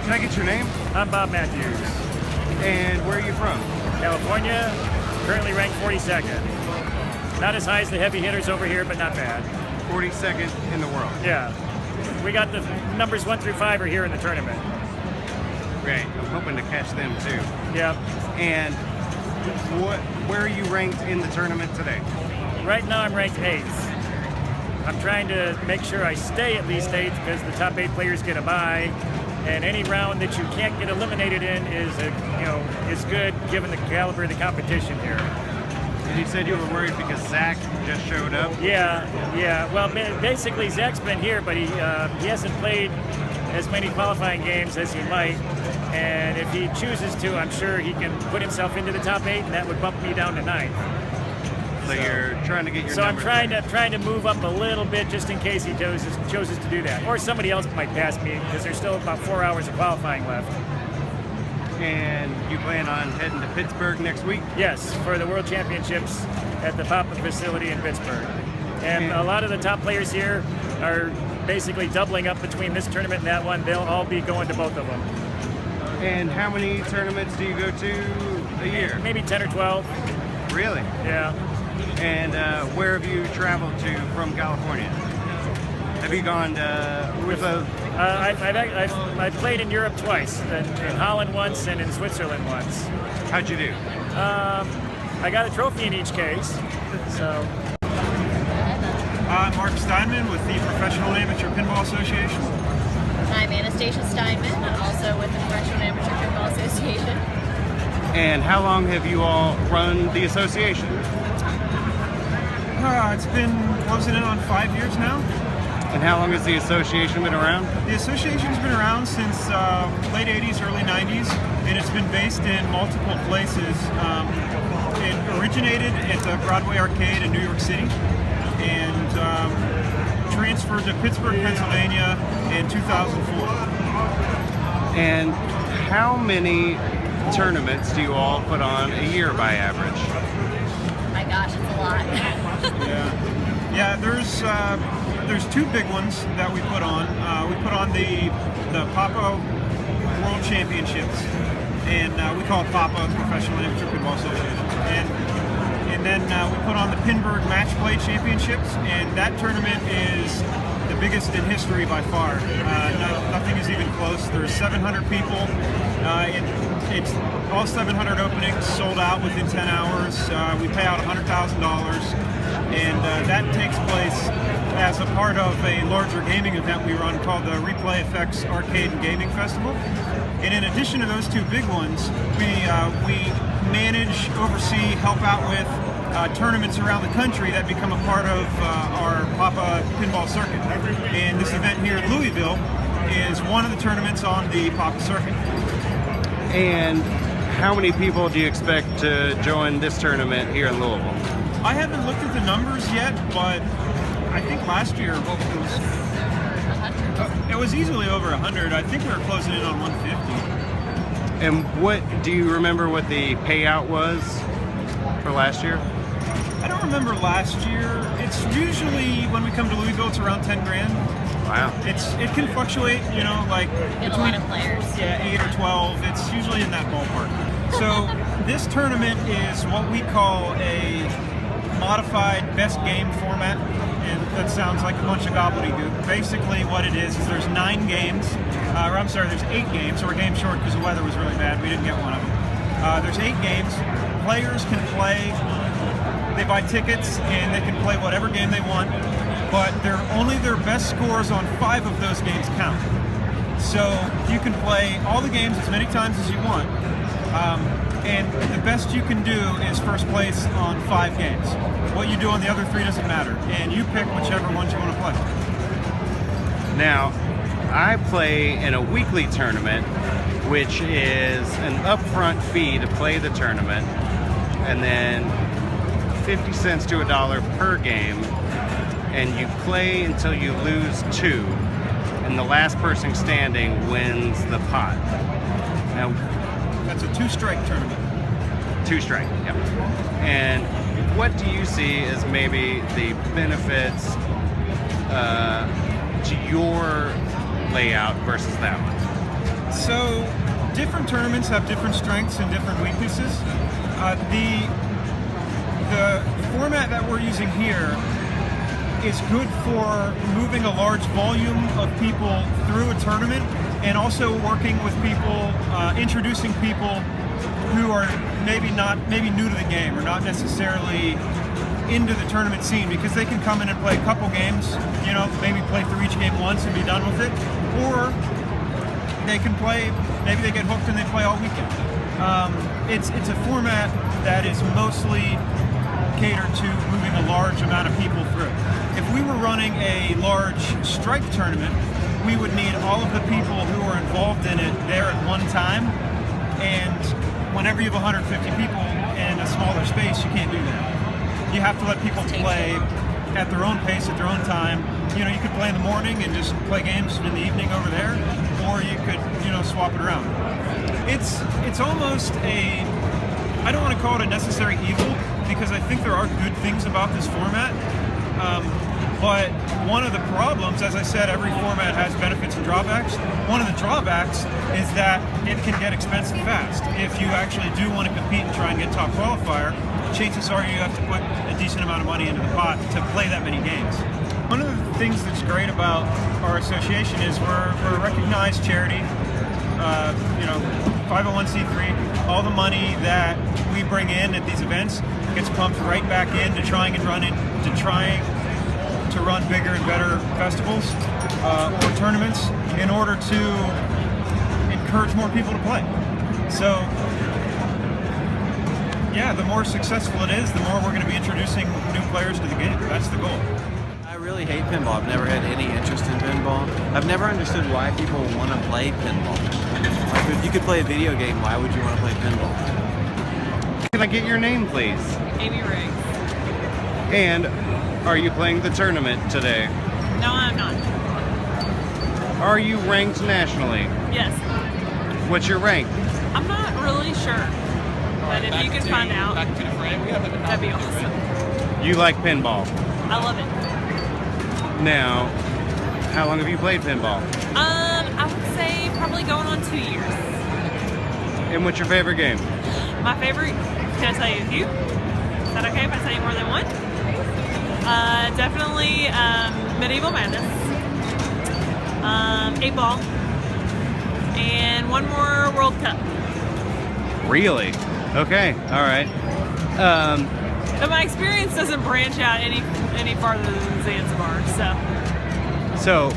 Can I get your name? I'm Bob Matthews. And where are you from? California, currently ranked 42nd. Not as high as the heavy hitters over here, but not bad. 42nd in the world. Yeah. We got the numbers 1 through 5 are here in the tournament. Great. I'm hoping to catch them too. Yeah. And where are you ranked in the tournament today? Right now I'm ranked 8th. I'm trying to make sure I stay at least 8th because the top 8 players get a bye, and any round that you can't get eliminated in is good given the caliber of the competition here. And you said you were worried because Zach just showed up? Yeah. Well, basically Zach's been here, but he hasn't played as many qualifying games as he might, and if he chooses to, I'm sure he can put himself into the top 8, and that would bump me down to 9th. So you're trying to get your. So I'm trying to move up a little bit just in case he chooses to do that, or somebody else might pass me because there's still about 4 hours of qualifying left. And you plan on heading to Pittsburgh next week? Yes, for the World Championships at the Papa facility in Pittsburgh. And a lot of the top players here are basically doubling up between this tournament and that one. They'll all be going to both of them. And how many tournaments do you go to a year? Maybe 10 or 12. Really? Yeah. And where have you traveled to from California? Have you gone with a... I played in Europe twice, in Holland once and in Switzerland once. How'd you do? I got a trophy in each case, so... I'm Mark Steinman with the Professional Amateur Pinball Association. I'm Anastasia Steinman, also with the Professional Amateur Pinball Association. And how long have you all run the association? It's been closing in on 5 years now. And how long has the association been around? The association's been around since late 80s, early 90s, and it's been based in multiple places. It originated at the Broadway Arcade in New York City and transferred to Pittsburgh, Pennsylvania in 2004. And how many tournaments do you all put on a year by average? My gosh, it's a lot. Yeah. There's 2 big ones that we put on. We put on the Papa World Championships, and we call it Papa, the Professional Amateur Pinball Association. And then we put on the Pinburg Match Play Championships, and that tournament is the biggest in history by far. Nothing is even close. There's 700 people. It's all 700 openings sold out within 10 hours. We pay out $100,000, and that takes place as a part of a larger gaming event we run called the Replay Effects Arcade and Gaming Festival. And in addition to those 2 big ones, we manage, oversee, help out with tournaments around the country that become a part of our Papa Pinball Circuit. And this event here in Louisville is one of the tournaments on the Papa Circuit. And how many people do you expect to join this tournament here in Louisville? I haven't looked at the numbers yet, but I think last year it was easily over 100. I think we were closing in on 150. And what do you remember what the payout was for last year? I don't remember last year. It's usually, when we come to Louisville, it's around 10 grand. Wow. It can fluctuate, like Get a lot of players. Yeah, 8 or 12. It's usually in that ballpark. So this tournament is what we call a modified best game format, and that sounds like a bunch of gobbledygook. Basically what it is there's 9 games, there's 8 games, so we're game short because the weather was really bad. We didn't get one of them. There's 8 games. Players can play, they buy tickets, and they can play whatever game they want, but only their best scores on 5 of those games count. So you can play all the games as many times as you want, and the best you can do is first place on 5 games. What you do on the other 3 doesn't matter, and you pick whichever ones you want to play. Now, I play in a weekly tournament, which is an upfront fee to play the tournament, and then 50 cents to $1 per game, and you play until you lose 2, and the last person standing wins the pot. Now, that's a 2-strike tournament. 2-strike, yep. And what do you see as maybe the benefits to your layout versus that one? So different tournaments have different strengths and different weaknesses. The format that we're using here is good for moving a large volume of people through a tournament, and also working with people, introducing people who are maybe new to the game or not necessarily into the tournament scene, because they can come in and play a couple games, you know, maybe play through each game once and be done with it, or they can play, maybe they get hooked and they play all weekend. It's a format that is mostly catered to moving a large amount of people through. If we were running a large strike tournament, we would need all of the people who are involved in it there at one time, and whenever you have 150 people in a smaller space, you can't do that. You have to let people play at their own pace, at their own time. You know, you could play in the morning and just play games in the evening over there, or you could, you know, swap it around. It's almost a, I don't want to call it a necessary evil, because I think there are good things about this format. But one of the problems, as I said, every format has benefits and drawbacks. One of the drawbacks is that it can get expensive fast. If you actually do want to compete and try and get top qualifier, chances are you have to put a decent amount of money into the pot to play that many games. One of the things that's great about our association is we're a recognized charity, you know, 501c3. All the money that we bring in at these events gets pumped right back in to trying to run bigger and better festivals or tournaments in order to encourage more people to play. So yeah, the more successful it is, the more we're going to be introducing new players to the game. That's the goal. I really hate pinball. I've never had any interest in pinball. I've never understood why people want to play pinball. Like, if you could play a video game, why would you want to play pinball? Can I get your name, please? Amy Riggs. And are you playing the tournament today? No, I'm not. Are you ranked nationally? Yes. What's your rank? I'm not really sure. But if you can find out, that'd be awesome. You like pinball? I love it. Now, how long have you played pinball? I would say probably going on 2 years. And what's your favorite game? My favorite, can I tell you a few? Is that okay if I tell you more than one? Definitely Medieval Madness, 8 Ball, and one more World Cup. Really? Okay, all right. But my experience doesn't branch out any farther than Zanzibar, So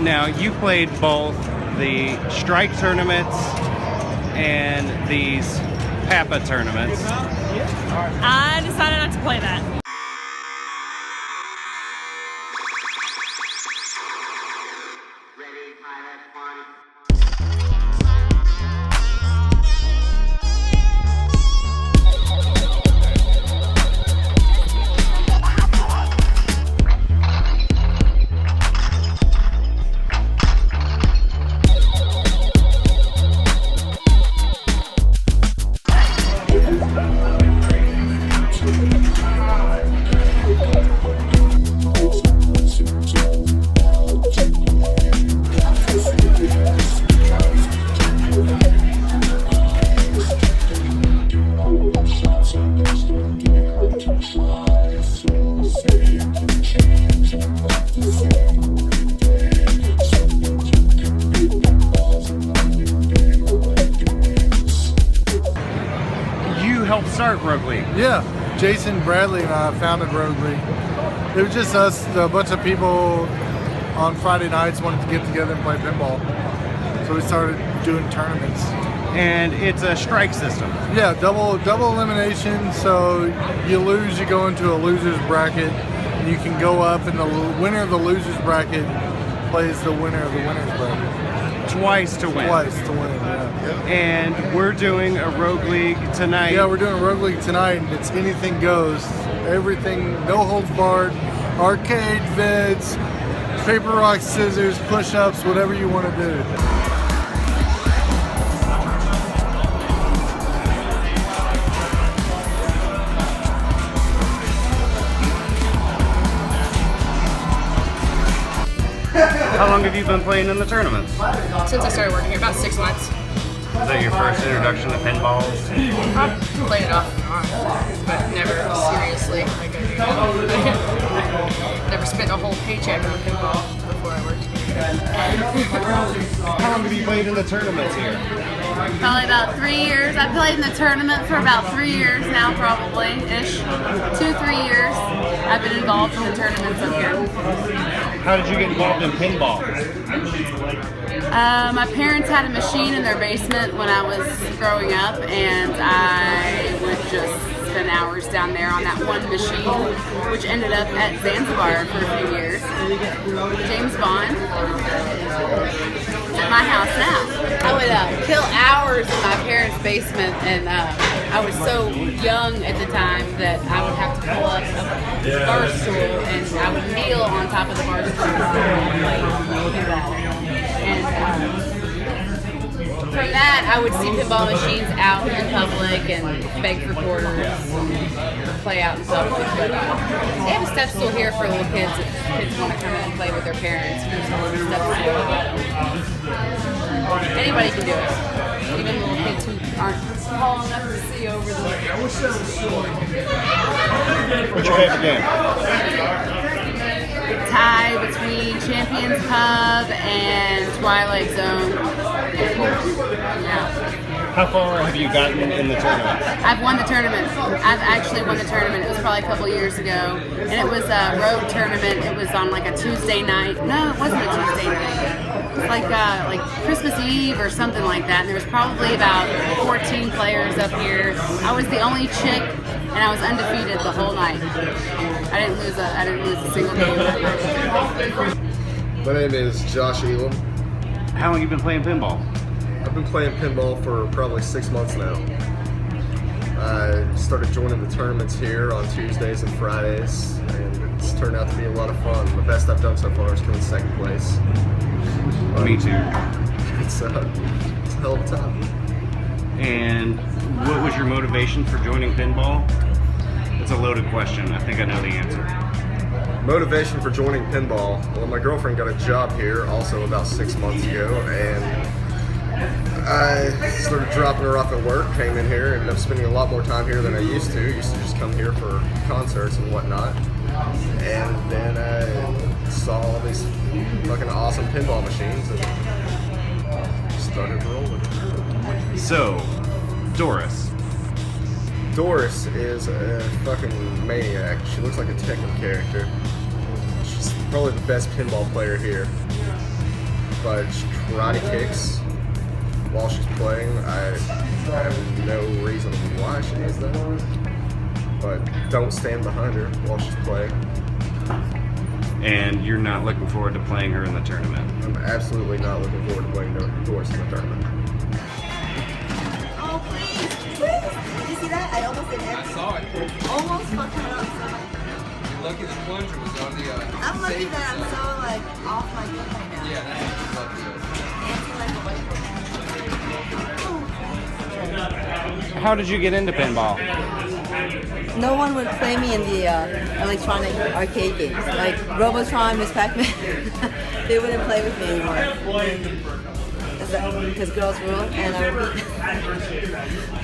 now you played both the strike tournaments and these Papa tournaments. I decided not to play that. Helped start Rogue League. Yeah, Jason Bradley and I founded Rogue League. It was just us, a bunch of people on Friday nights wanted to get together and play pinball. So we started doing tournaments. And it's a strike system. Yeah, double elimination. So you lose, you go into a loser's bracket, and you can go up, and the winner of the loser's bracket plays the winner of the winner's bracket. Twice to win. Twice to win, yeah. And we're doing a Rogue League tonight. Yeah, we're doing a Rogue League tonight, and it's anything goes. Everything, no holds barred, arcade vids, paper, rock, scissors, push-ups, whatever you want to do. How long have you been playing in the tournaments? Since I started working here, about 6 months. Is that your first introduction to pinballs? I played it off and on, but never seriously. Like I never spent a whole paycheck on pinball before I worked here. How long have you played in the tournaments here? Probably about 3 years. I played in the tournament for about 3 years now, probably-ish. 2-3 years. I've been involved in the tournaments up here. How did you get involved in pinball? My parents had a machine in their basement when I was growing up, and I would just spend hours down there on that one machine, which ended up at Zanzibar for a few years. James Bond. It's at my house now. I would kill hours in my parents' basement, and I was so young at the time that I would have to pull up a bar stool, and I would kneel on top of the bar stool and play pinball. And from that, I would see pinball machines out in public and beg for quarters and play out in public. But they have a step stool here for little kids if kids want to come and play with their parents. There's a little step stool. Anybody can do it. Even little kids who aren't tall enough to see over the... What's your favorite game? Tie between Champions Pub and Twilight Zone. Yeah. How far have you gotten in the tournament? I've won the tournament. I've actually won the tournament. It was probably a couple years ago. And it was a road tournament. It was on like a Tuesday night. No, it wasn't a Tuesday night. It was like Christmas Eve or something like that. And there was probably about 14 players up here. I was the only chick, and I was undefeated the whole night. I didn't lose a single game that night. My name is Josh Elam. How long have you been playing pinball? I've been playing pinball for probably 6 months now. I started joining the tournaments here on Tuesdays and Fridays, and it's turned out to be a lot of fun. The best I've done so far is coming second place. Me too. It's a hell of a time. And what was your motivation for joining pinball? It's a loaded question. I think I know the answer. Motivation for joining pinball? Well, my girlfriend got a job here also about 6 months ago, and I started dropping her off at work, came in here, ended up spending a lot more time here than I used to. Used to just come here for concerts and whatnot. And then I saw all these fucking awesome pinball machines and started rolling. So, Doris. Doris is a fucking maniac. She looks like a Tekken character. She's probably the best pinball player here. But she karate kicks while she's playing. I have no reason why she does that. But don't stand behind her while she's playing. And you're not looking forward to playing her in the tournament? I'm absolutely not looking forward to playing Doris in the tournament. Oh, please. Did you see that? I almost did everything. I saw it. Almost fucked her up. You're lucky the plunger was on the I'm lucky that I'm so like off my game right now. Yeah, that's lucky. Dancing like a white girl. How did you get into pinball? No one would play me in the electronic arcade games. Like Robotron, Miss Pac-Man. They wouldn't play with me anymore. Because girls rule, and I would beat.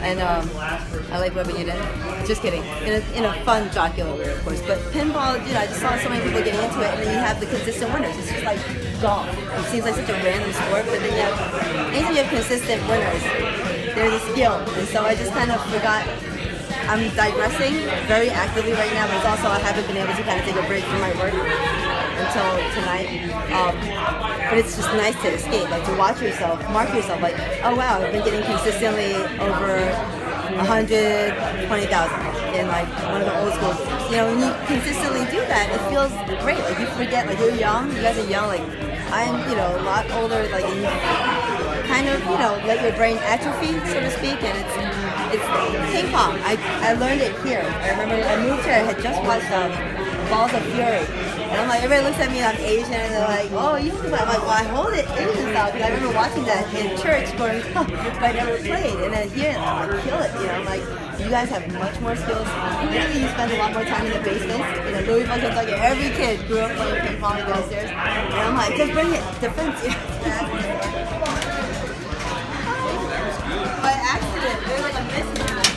And I like rubbing it in. Just kidding. In a fun, jocular way, of course. But pinball, dude, I just saw so many people getting into it, and then you have the consistent winners. It's just like golf. It seems like such a random sport, but then anytime you have consistent winners, there's a skill. And so I just kind of forgot. I'm digressing very actively right now, but it's also I haven't been able to kind of take a break from my work until tonight. But it's just nice to escape, like to watch yourself, mark yourself, like, oh wow, I've been getting consistently over 120,000 in like one of the old school games. You know, when you consistently do that, it feels great. Like you forget, like you're young, you guys are young, like I'm, a lot older, like and you kind of, let your brain atrophy, so to speak, and it's ping pong. I learned it here. I remember I moved here, I had just watched Balls of Fury. And I'm like, everybody looks at me and I'm Asian, and they're like, oh, you can play. I'm like, well, I hold it Asian style because I remember watching that in church going, oh, but I never played. And then here, I'm like, kill it. You know, I'm like, you guys have much more skills. Usually you spend a lot more time in the basement. You know, Louisville, Kentucky, every kid grew up playing ping pong downstairs. And I'm like, just bring it, defense. By accident, there's like a mismatch.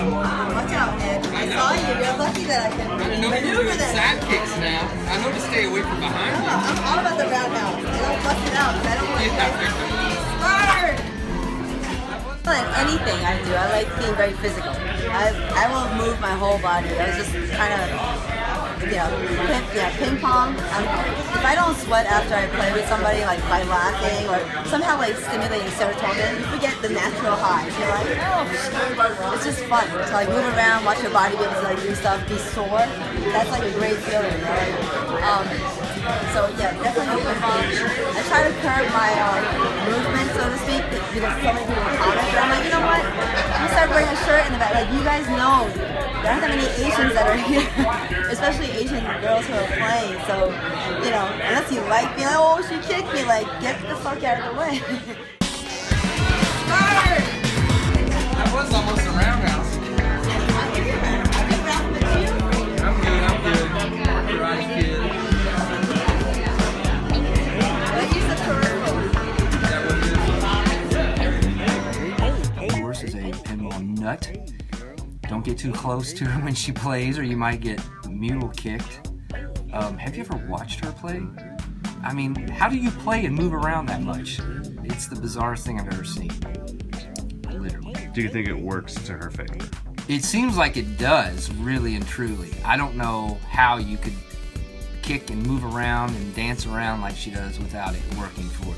Watch out, man. I saw you. You're lucky that I can maneuver that. Side kicks now. I know to stay away from behind you. I'm all about the roundhouse. I don't bust it out. I don't want you guys to be smart. Anything I do, I like being very physical. I will move my whole body. I was just kind of, ping pong. If I don't sweat after I play with somebody, like by laughing or somehow like stimulating serotonin, you forget the natural highs. You're like, oh, it's just fun to like move around, watch your body be able to like do stuff, be sore. That's like a great feeling, right? So yeah, definitely ping pong. I try to curb my movement, so to speak, because so many people comment. But I'm like, you know what? I'm gonna start wearing a shirt in the back. Like you guys know, there aren't that many Asians that are here, especially Asian girls who are playing. So, you know, unless you like me, like, oh, she kicked me. Like, get the fuck out of the way. That was almost a roundhouse. I'm good. Garage kid. Horse is a pinball nut. Don't get too close to her when she plays or you might get mule kicked. Have you ever watched her play? I mean, how do you play and move around that much? It's the bizarrest thing I've ever seen. Literally. Do you think it works to her favor? It seems like it does, really and truly. I don't know how you could kick and move around and dance around like she does without it working for you.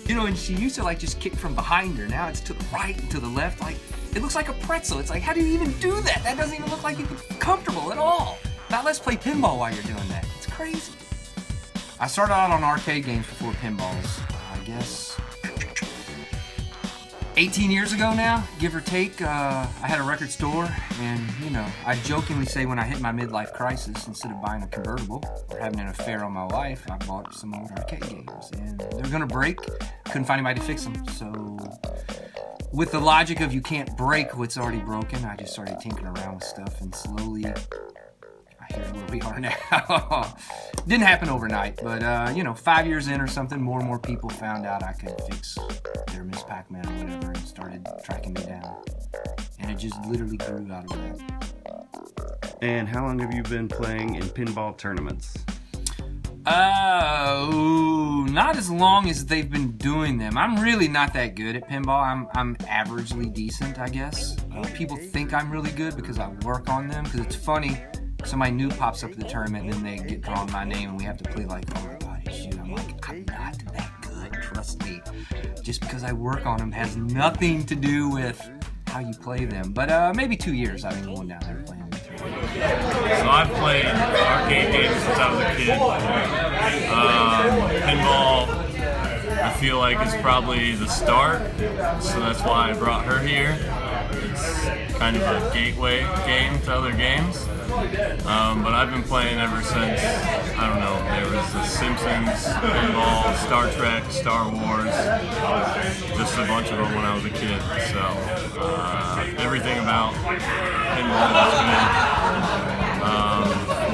You know, and she used to like just kick from behind her. Now it's to the right and to the left. Like, it looks like a pretzel. It's like, how do you even do that? That doesn't even look like you're comfortable at all. Now let's play pinball while you're doing that. It's crazy. I started out on arcade games before pinballs, I guess 18 years ago now, give or take. I had a record store, and you know, I jokingly say when I hit my midlife crisis, instead of buying a convertible or having an affair on my life, I bought some old arcade games, and they're gonna break. Couldn't find anybody to fix them, so with the logic of you can't break what's already broken, I just started tinkering around with stuff, and slowly, here's where we are now. Didn't happen overnight, but you know, 5 years in or something, more and more people found out I could fix their Miss Pac-Man or whatever, and started tracking me down. And it just literally grew out of that. And how long have you been playing in pinball tournaments? Not as long as they've been doing them. I'm really not that good at pinball. I'm averagely decent, I guess. People think I'm really good because I work on them, because it's funny. Somebody new pops up at the tournament and then they get drawn my name and we have to play like, oh my god, shoot. I'm like, I'm not that good, trust me. Just because I work on them has nothing to do with how you play them. But maybe 2 years I've been going down there playing with them. So I've played arcade games since I was a kid. Pinball, I feel like is probably the start, so that's why I brought her here. It's kind of a gateway game to other games. But I've been playing ever since, I don't know, there was The Simpsons, Pinball, Star Trek, Star Wars, just a bunch of them when I was a kid. So everything about pinball is good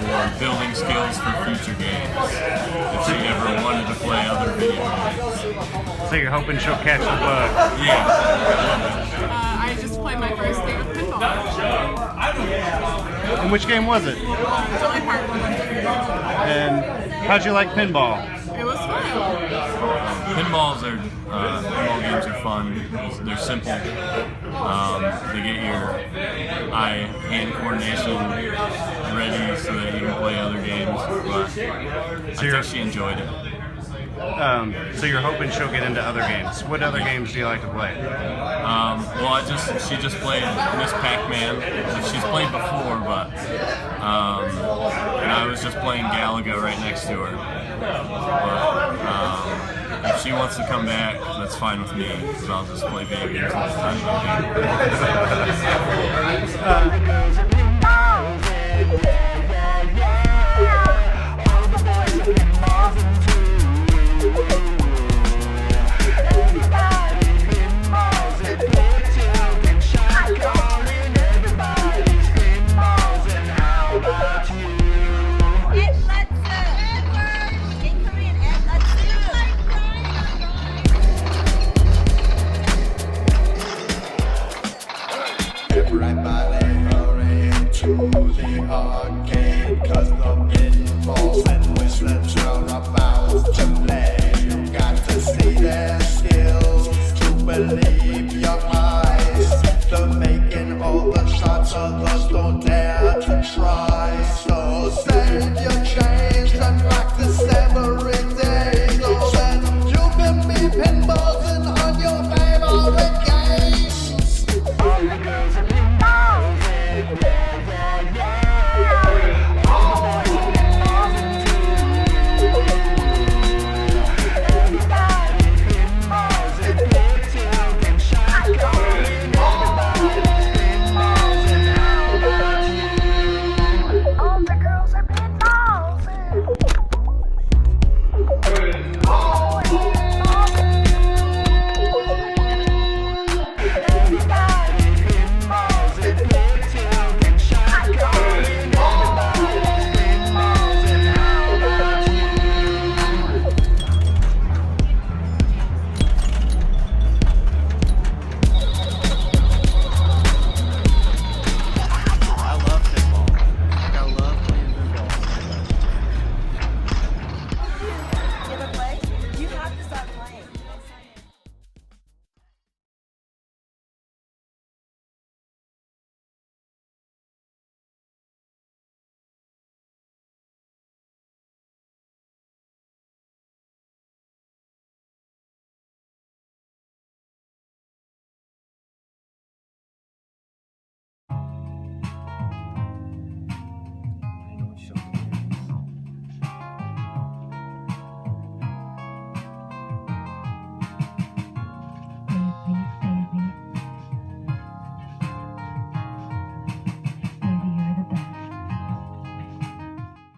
for building skills for future games, if she ever wanted to play other video games. So you're hoping she'll catch the bug? Yeah. I just played my first game of pinball. And which game was it? It's only part one. And how'd you like pinball? It was fun. Pinball games are fun. They're simple. They get your eye-hand coordination ready so that you can play other games. But I think she enjoyed it. So you're hoping she'll get into other games. What other games do you like to play? Well, she just played Miss Pac-Man, that she's played before, but and I was just playing Galaga right next to her. But if she wants to come back, that's fine with me, because I'll just play video games all the time. Bye.